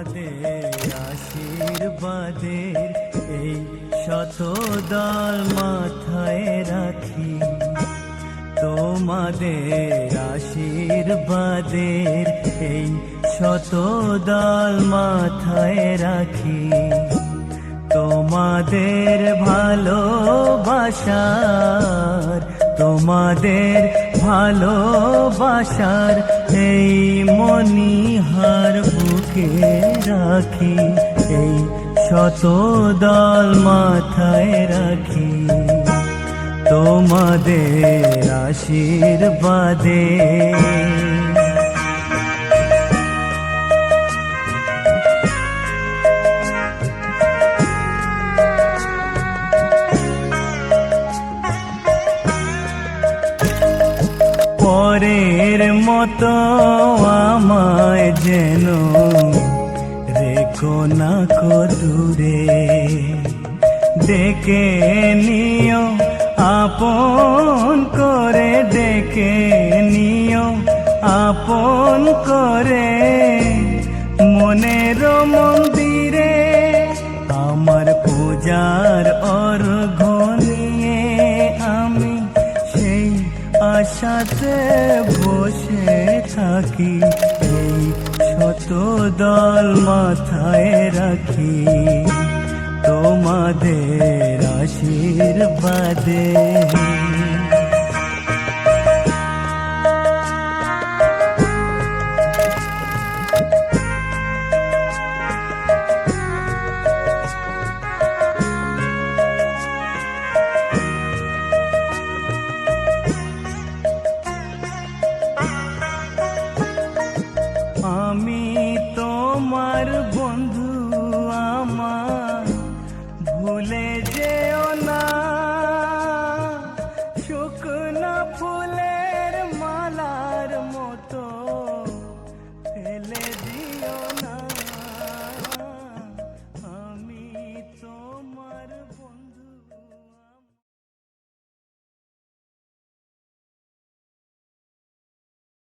তোমাদের আশীর্বাদের এই শতদল মাথায় রাখি, তোমাদের আশীর্বাদের এই শতদল মাথায় রাখি। তোমাদের ভালোবাসার, তোমাদের ভালোবাসার এই মণিহার বুকে রাখি, এই শতদল মাথায় রাখি। তোমাদের আশীর্বাদে পরের মতো আমায় যেন রেখো না কো দূরে, ডেকে নিও আপন করে, ডেকে নিও আপন করে। মনের মন্দিরে আমার পূজার অর্ঘ্য নিয়ে আমি সেই আশাতে বসে থাকি, এই শতদল মাথায় রাখি। তোমাদের আশীর্বাদে